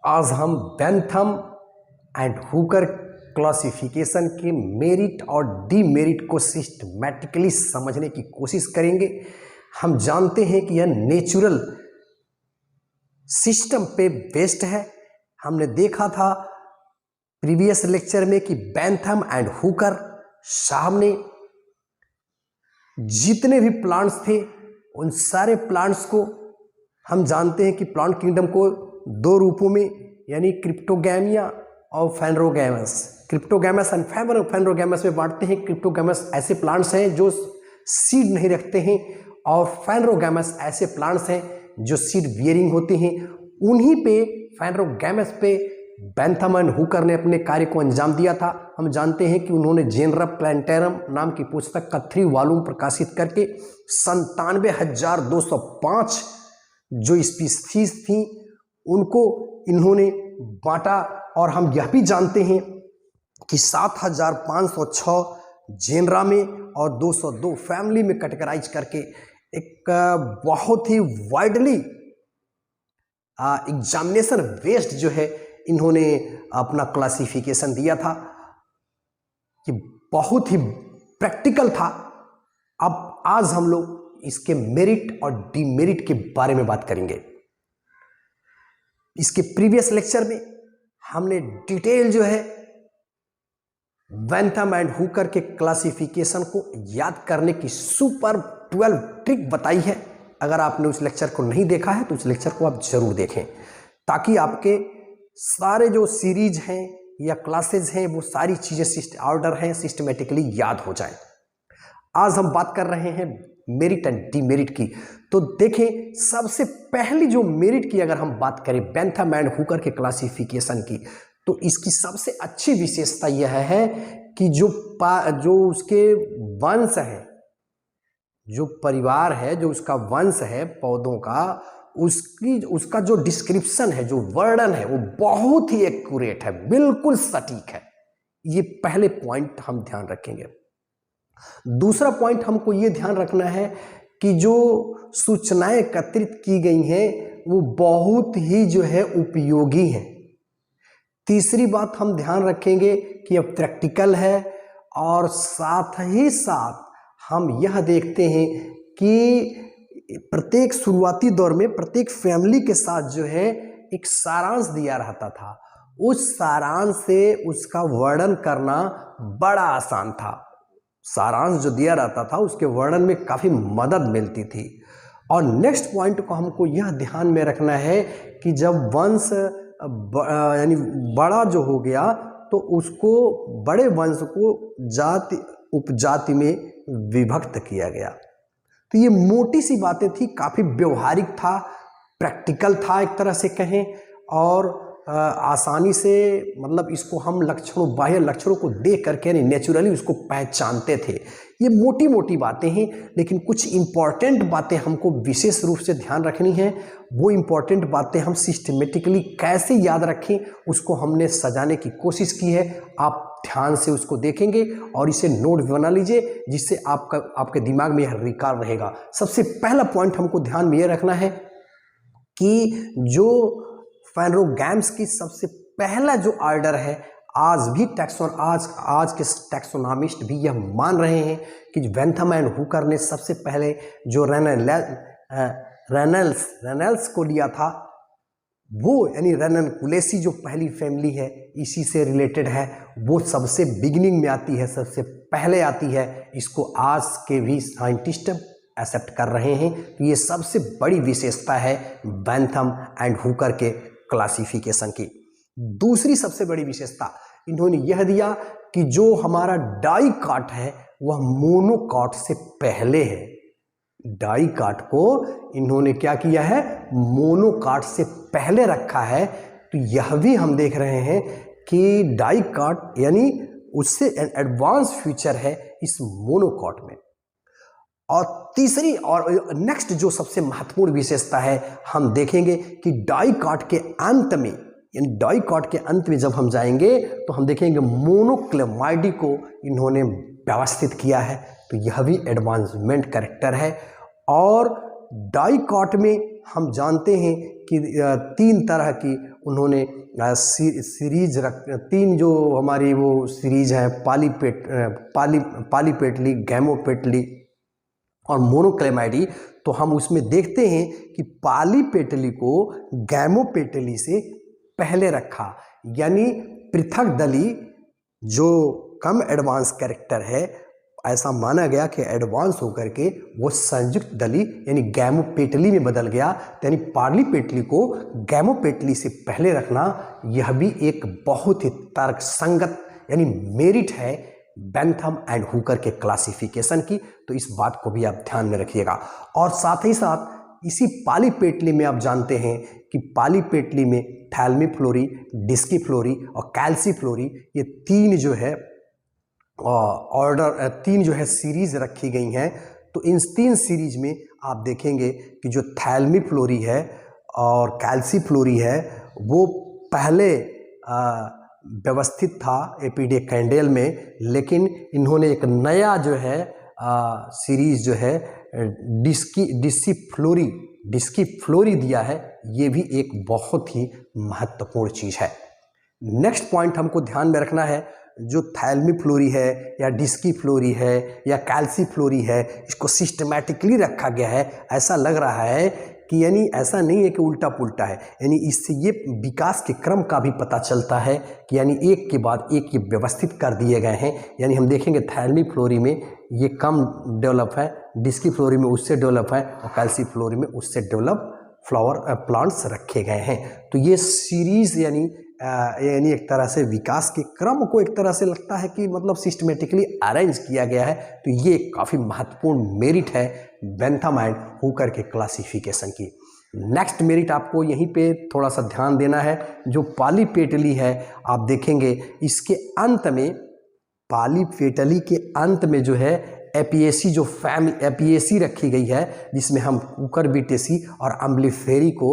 आज हम Bentham and Hooker classification के मेरिट और डीमेरिट को सिस्टमैटिकली समझने की कोशिश करेंगे। हम जानते हैं कि यह नेचुरल सिस्टम पे बेस्ड है। हमने देखा था प्रीवियस लेक्चर में कि बेंथम एंड हुकर साहब ने जितने भी प्लांट्स थे उन सारे प्लांट्स को हम जानते हैं कि प्लांट किंगडम को दो रूपों में यानी क्रिप्टोगैमिया और फेनरोगैमस, क्रिप्टोगैमस एंड फेनरोगैमस में बांटते हैं। क्रिप्टोगैमस ऐसे प्लांट्स हैं जो सीड नहीं रखते हैं और फेनरोगैमस ऐसे प्लांट्स हैं जो सीड बियरिंग होते हैं। उन्हीं पे फेनरोगैमस पे बेंथम एंड हुकर ने अपने कार्य को अंजाम दिया था। हम जानते हैं कि उन्होंने जेनरा प्लांटेरम नाम की पुस्तक का 3 वॉल्यूम प्रकाशित करके 97,205 जो स्पीशीज थी उनको इन्होंने बांटा। और हम यह भी जानते हैं कि 7,506 जेनरा में और 202 फैमिली में कैटेगराइज करके एक बहुत ही वाइडली एग्जामिनेशन बेस्ड जो है इन्होंने अपना क्लासिफिकेशन दिया था कि बहुत ही प्रैक्टिकल था। अब आज हम लोग इसके मेरिट और डीमेरिट के बारे में बात करेंगे। इसके प्रीवियस लेक्चर में हमने डिटेल जो है बेंथम एंड हुकर के क्लासिफिकेशन को याद करने की सुपर 12 ट्रिक बताई है। अगर आपने उस लेक्चर को नहीं देखा है तो उस लेक्चर को आप जरूर देखें ताकि आपके सारे जो सीरीज हैं या क्लासेज हैं वो सारी चीजें ऑर्डर हैं सिस्टमेटिकली याद हो जाए। आज हम बात कर रहे हैं मेरिट एंड डीमेरिट की। तो देखें, सबसे पहली जो मेरिट की अगर हम बात करें बेंथम एंड हुकर के क्लासिफिकेशन की, तो इसकी सबसे अच्छी विशेषता यह है कि जो उसके वंश है, जो परिवार है, जो उसका वंश है पौधों का, उसका जो डिस्क्रिप्शन है, जो वर्णन है, वो बहुत ही एक्यूरेट है, बिल्कुल सटीक है। ये पहले पॉइंट हम ध्यान रखेंगे। दूसरा पॉइंट हमको ये ध्यान रखना है कि जो सूचनाएं एकत्रित की गई हैं वो बहुत ही जो है उपयोगी हैं। तीसरी बात हम ध्यान रखेंगे कि यह प्रैक्टिकल है और साथ ही साथ हम यह देखते हैं कि प्रत्येक शुरुआती दौर में प्रत्येक फैमिली के साथ जो है एक सारांश दिया रहता था। उस सारांश से उसका वर्णन करना बड़ा आसान था। सारांश जो दिया रहता था उसके वर्णन में काफ़ी मदद मिलती थी। और नेक्स्ट पॉइंट को हमको यह ध्यान में रखना है कि जब वंश यानी बड़ा जो हो गया तो उसको बड़े वंश को जाति उपजाति में विभक्त किया गया। तो ये मोटी सी बातें थी, काफ़ी व्यवहारिक था, प्रैक्टिकल था एक तरह से कहें, और आसानी से मतलब इसको हम लक्षणों, बाह्य लक्षणों को देख करके यानी नेचुरली उसको पहचानते थे। ये मोटी मोटी बातें हैं, लेकिन कुछ इम्पॉर्टेंट बातें हमको विशेष रूप से ध्यान रखनी है। वो इम्पॉर्टेंट बातें हम सिस्टमेटिकली कैसे याद रखें उसको हमने सजाने की कोशिश की है। आप ध्यान से उसको देखेंगे और इसे नोट बना लीजिए जिससे आपके दिमाग में यह रिकॉर्ड रहेगा। सबसे पहला पॉइंट हमको ध्यान में यह रखना है कि जो फेनरोगैम्स की सबसे पहला जो ऑर्डर है, आज भी आज के टैक्सोनॉमिस्ट भी यह मान रहे हैं कि बेंथम एंड हुकर ने सबसे पहले जो रेनल्स को लिया था, वो यानी रेननकुलेसी जो पहली फैमिली है इसी से रिलेटेड है, वो सबसे बिगिनिंग में आती है, सबसे पहले आती है। इसको आज के भी साइंटिस्ट एक्सेप्ट कर रहे हैं। तो ये सबसे बड़ी विशेषता है बेंथम एंड हुकर के क्लासिफिकेशन की। दूसरी सबसे बड़ी विशेषता इन्होंने यह दिया कि जो हमारा डाइकाट है वह मोनोकाट से पहले है। डाइकाट को इन्होंने क्या किया है, मोनोकाट से पहले रखा है। तो यह भी हम देख रहे हैं कि डाइकाट यानी उससे एडवांस फीचर है इस मोनोकाट में। और तीसरी और नेक्स्ट जो सबसे महत्वपूर्ण विशेषता है, हम देखेंगे कि डाइकाट के अंत में, यानी डाइकाट के अंत में जब हम जाएंगे तो हम देखेंगे मोनोक्लेमाइडी को इन्होंने व्यवस्थित किया है। तो यह भी एडवांसमेंट कैरेक्टर है। और डाइकाट में हम जानते हैं कि 3 तरह की उन्होंने सीरीज तीन जो हमारी वो सीरीज है पालीपेटली, गैमोपेटली और मोनोक्लेमाइडी, तो हम उसमें देखते हैं कि पालीपेटली को गैमोपेटली से पहले रखा, यानी पृथक दली जो कम एडवांस कैरेक्टर है, ऐसा माना गया कि एडवांस होकर के वो संयुक्त दली यानी गैमोपेटली में बदल गया। यानी पालीपेटली को गैमोपेटली से पहले रखना यह भी एक बहुत ही तर्कसंगत यानी मेरिट है बेंथम एंड हुकर के क्लासिफिकेशन की। तो इस बात को भी आप ध्यान में रखिएगा। और साथ ही साथ इसी पालीपेटली में आप जानते हैं कि पालीपेटली में थैल्मीफ्लोरी, डिस्कीफ्लोरी और कैल्सीफ्लोरी ये तीन जो है तीन जो है सीरीज रखी गई हैं। तो इन तीन सीरीज में आप देखेंगे कि जो थैल्मीफ्लोरी है और कैल्सीफ्लोरी है वो पहले व्यवस्थित था एपिडेकेंडेल में, लेकिन इन्होंने एक नया जो है सीरीज जो है डिस्कीफ्लोरी दिया है। ये भी एक बहुत ही महत्वपूर्ण चीज़ है। नेक्स्ट पॉइंट हमको ध्यान में रखना है, जो थैल्मीफ्लोरी है या डिस्कीफ्लोरी है या कैल्सीफ्लोरी है, इसको सिस्टमैटिकली रखा गया है। ऐसा लग रहा है कि यानी ऐसा नहीं है कि उल्टा पुल्टा है, यानी इससे ये विकास के क्रम का भी पता चलता है कि यानी एक के बाद एक ये व्यवस्थित कर दिए गए हैं। यानी हम देखेंगे थैल्मीफ्लोरी में ये कम डेवलप है, डिस्कीफ्लोरी में उससे डेवलप है और कैल्सीफ्लोरी में उससे डेवलप फ्लावर प्लांट्स रखे गए हैं। तो ये सीरीज यानी एक तरह से विकास के क्रम को एक तरह से लगता है कि मतलब सिस्टमेटिकली अरेंज किया गया है। तो ये काफ़ी महत्वपूर्ण मेरिट है बेंथम एंड हुकर के क्लासिफिकेशन की। नेक्स्ट मेरिट आपको यहीं पे थोड़ा सा ध्यान देना है, जो पालीपेटली है आप देखेंगे इसके अंत में, पालीपेटली के अंत में जो है एपिएसी जो एपिएसी रखी गई है, जिसमें हम कुकुरबिटेसी और अम्बलीफेरी को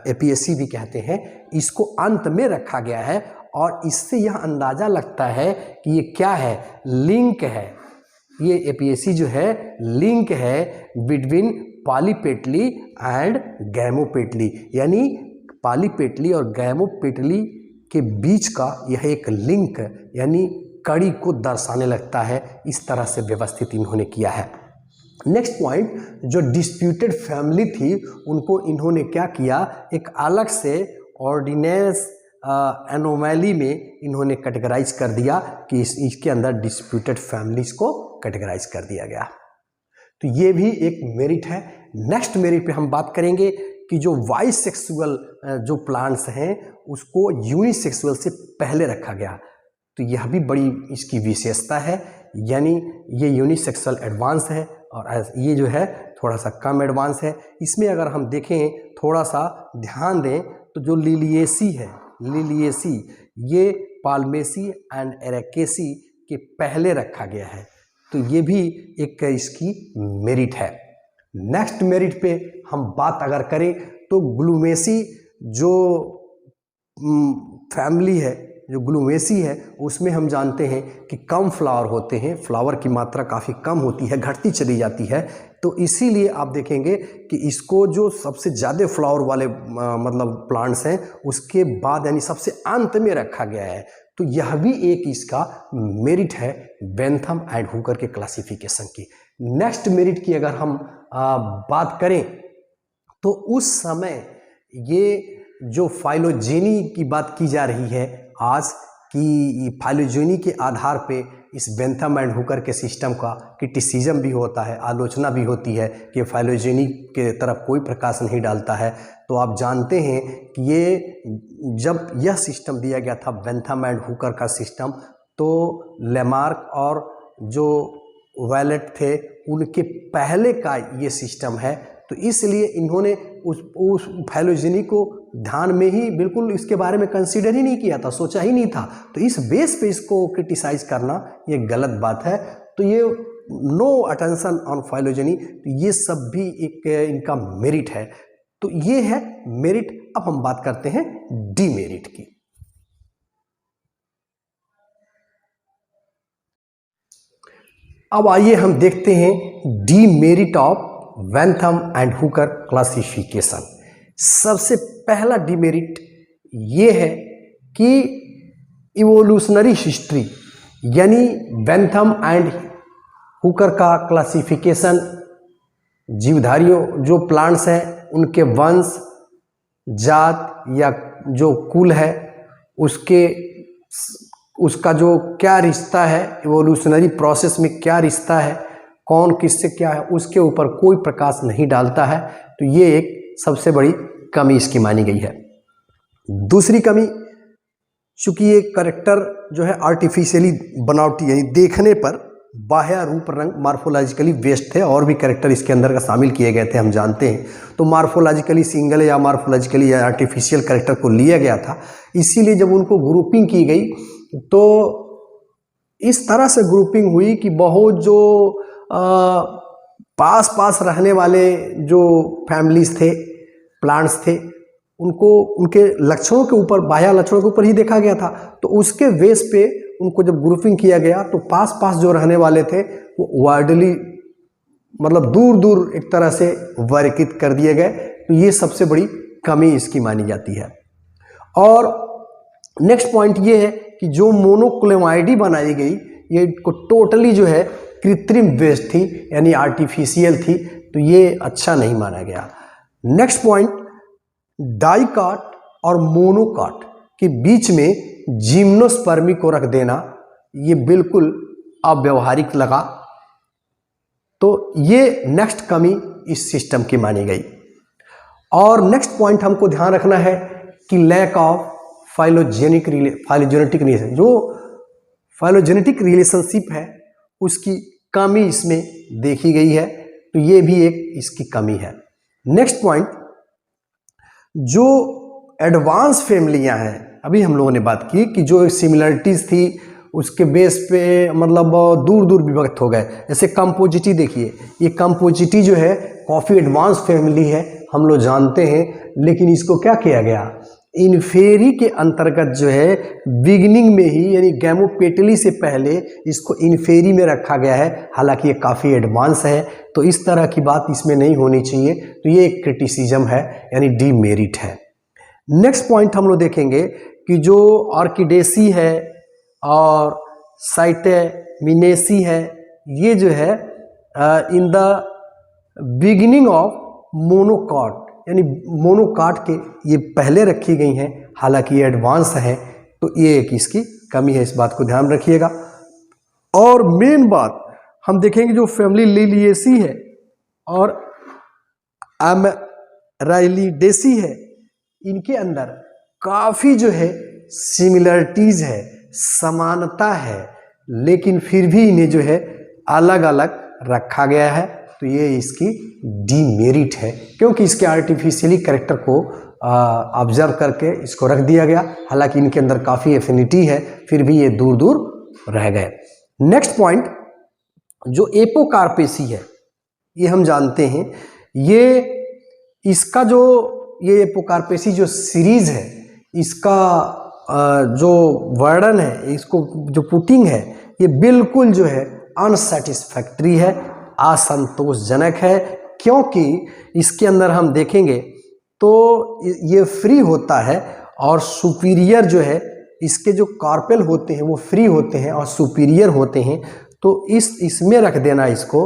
एपिएसी भी कहते हैं, इसको अंत में रखा गया है। और इससे यह अंदाज़ा लगता है कि ये क्या है, लिंक है। ये एपिएसी जो है लिंक है बिटवीन पालीपेटली एंड गैमोपेटली, यानी पालीपेटली और गैमोपेटली के बीच का यह एक लिंक यानी कड़ी को दर्शाने लगता है। इस तरह से व्यवस्थित इन्होंने किया है। नेक्स्ट पॉइंट, जो डिस्प्यूटेड फैमिली थी उनको इन्होंने क्या किया, एक अलग से ऑर्डिनेंस एनोमैली में इन्होंने कैटेगराइज कर दिया कि इसके अंदर डिस्प्यूटेड फैमिलीज को कैटेगराइज कर दिया गया। तो ये भी एक मेरिट है। नेक्स्ट मेरिट पे हम बात करेंगे कि जो बाइसेक्सुअल जो प्लांट्स हैं उसको यूनिसेक्सुअल से पहले रखा गया। तो यह भी बड़ी इसकी विशेषता है, यानी ये यूनिसेक्सुअल एडवांस है और ये जो है थोड़ा सा कम एडवांस है। इसमें अगर हम देखें, थोड़ा सा ध्यान दें, तो जो लिलिएसी है, लिलिएसी ये पाल्मेसी एंड एरेकेसी के पहले रखा गया है। तो ये भी एक इसकी मेरिट है। नेक्स्ट मेरिट पे हम बात अगर करें तो ग्लूमेसी जो फैमिली है, जो ग्लूमेसी है, उसमें हम जानते हैं कि कम फ्लावर होते हैं, फ्लावर की मात्रा काफ़ी कम होती है, घटती चली जाती है। तो इसीलिए आप देखेंगे कि इसको जो सबसे ज़्यादा फ्लावर वाले मतलब प्लांट्स हैं उसके बाद यानी सबसे अंत में रखा गया है। तो यह भी एक इसका मेरिट है बेंथम एंड हुकर के क्लासिफिकेशन की। नेक्स्ट मेरिट की अगर हम बात करें तो उस समय ये जो फाइलोजेनी की बात की जा रही है आज की, फाइलोजेनी के आधार पे इस बेंथम एंड हुकर के सिस्टम का क्रिटिसिज्म भी होता है, आलोचना भी होती है कि फाइलोजेनी के तरफ कोई प्रकाश नहीं डालता है। तो आप जानते हैं कि ये जब यह सिस्टम दिया गया था बेंथम एंड हुकर का सिस्टम, तो लेमार्क और जो वैलेट थे उनके पहले का ये सिस्टम है। तो इसलिए इन्होंने उस फाइलोजेनी को ध्यान में ही बिल्कुल इसके बारे में कंसीडर ही नहीं किया था, सोचा ही नहीं था। तो इस बेस पे इसको क्रिटिसाइज करना ये गलत बात है। तो ये नो अटेंशन ऑन फाइलोजेनी, तो ये सब भी एक इनका मेरिट है। तो ये है मेरिट। अब हम बात करते हैं डीमेरिट की। अब आइए हम देखते हैं demerit of Bentham and Hooker classification. सबसे पहला डीमेरिट ये है कि इवोल्यूशनरी हिस्ट्री यानी बेंथम एंड हुकर का क्लासिफिकेशन, जीवधारियों जो प्लांट्स हैं उनके वंश, जात या जो कुल है उसका जो क्या रिश्ता है, इवोल्यूशनरी प्रोसेस में क्या रिश्ता है, कौन किससे क्या है, उसके ऊपर कोई प्रकाश नहीं डालता है। तो ये एक सबसे बड़ी कमी इसकी मानी गई है। दूसरी कमी, चूंकि ये कैरेक्टर जो है आर्टिफिशियली बनावटी यानी देखने पर बाह्य रूप रंग मार्फोलॉजिकली बेस्ड थे, और भी कैरेक्टर इसके अंदर का शामिल किए गए थे हम जानते हैं। तो मार्फोलॉजिकली सिंगल या मार्फोलॉजिकली या आर्टिफिशियल कैरेक्टर को लिया गया था, इसीलिए जब उनको ग्रुपिंग की गई तो इस तरह से ग्रुपिंग हुई कि बहुत जो पास पास रहने वाले जो फैमिलीज थे, प्लांट्स थे, उनको उनके लक्षणों के ऊपर, बाह्य लक्षणों के ऊपर ही देखा गया था। तो उसके बेस पे उनको जब ग्रुपिंग किया गया तो पास पास जो रहने वाले थे वो वाइडली मतलब दूर दूर एक तरह से वर्गीकृत कर दिए गए। तो ये सबसे बड़ी कमी इसकी मानी जाती है। और नेक्स्ट पॉइंट ये है कि जो मोनोक्लेमाइडी बनाई गई ये को टोटली जो है कृत्रिम बेस्ड थी यानी आर्टिफिशियल थी, तो ये अच्छा नहीं माना गया। नेक्स्ट पॉइंट, डाइकाट और मोनोकाट के बीच में जिम्नोस्पर्मी को रख देना ये बिल्कुल अव्यवहारिक लगा। तो ये नेक्स्ट कमी इस सिस्टम की मानी गई। और नेक्स्ट पॉइंट हमको ध्यान रखना है कि लैक ऑफ फाइलोजेनेटिक रिलेशन, जो फाइलोजेनेटिक रिलेशनशिप है उसकी कमी इसमें देखी गई है। तो ये भी एक इसकी कमी है। नेक्स्ट पॉइंट, जो एडवांस फैमिलियां हैं, अभी हम लोगों ने बात की कि जो सिमिलरिटीज थी उसके बेस पे मतलब दूर दूर विभक्त हो गए। जैसे कंपोजिटी देखिए, ये कंपोजिटी जो है काफ़ी एडवांस फैमिली है, हम लोग जानते हैं, लेकिन इसको क्या किया गया, इन्फेरी के अंतर्गत जो है बिगिनिंग में ही यानी गैमोपेटली से पहले इसको इन्फेरी में रखा गया है, हालांकि ये काफ़ी एडवांस है। तो इस तरह की बात इसमें नहीं होनी चाहिए। तो ये एक क्रिटिसिज्म है यानी डीमेरिट है। नेक्स्ट पॉइंट हम लोग देखेंगे कि जो ऑर्किडेसी है और साइटेमिनेसी है, ये जो है in the beginning of monocot यानी मोनोकाट के ये पहले रखी गई हैं, हालांकि ये एडवांस है। तो ये एक इसकी कमी है, इस बात को ध्यान रखिएगा। और मेन बात हम देखेंगे जो फैमिली लिलिएसी है और एमराइलिडेसी है, इनके अंदर काफ़ी जो है सिमिलरिटीज है, समानता है, लेकिन फिर भी इन्हें जो है अलग अलग रखा गया है। तो ये इसकी डीमेरिट है, क्योंकि इसके आर्टिफिशियली कैरेक्टर को ऑब्जर्व करके इसको रख दिया गया। हालांकि इनके अंदर काफ़ी एफिनिटी है, फिर भी ये दूर दूर रह गए। नेक्स्ट पॉइंट, जो एपोकार्पेसी है, ये हम जानते हैं, ये इसका जो ये एपोकार्पेसी जो सीरीज है, इसका जो वर्णन है, इसको जो पुटिंग है, ये बिल्कुल जो है अनसेटिस्फैक्ट्री है, असंतोषजनक है। क्योंकि इसके अंदर हम देखेंगे तो ये फ्री होता है और सुपीरियर जो है, इसके जो कार्पेल होते हैं वो फ्री होते हैं और सुपीरियर होते हैं। तो इसमें रख देना इसको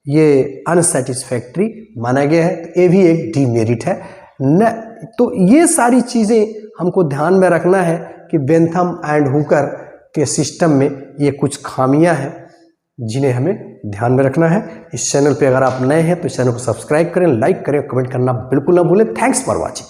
ये अनसेटिस्फैक्ट्री माना गया है। तो ये भी एक डीमेरिट है न। तो ये सारी चीज़ें हमको ध्यान में रखना है कि बेंथम एंड हुकर के सिस्टम में ये कुछ खामियां हैं जिन्हें हमें ध्यान में रखना है। इस चैनल पे अगर आप नए हैं तो चैनल को सब्सक्राइब करें, लाइक करें, कमेंट करना बिल्कुल ना भूलें। Thanks for watching.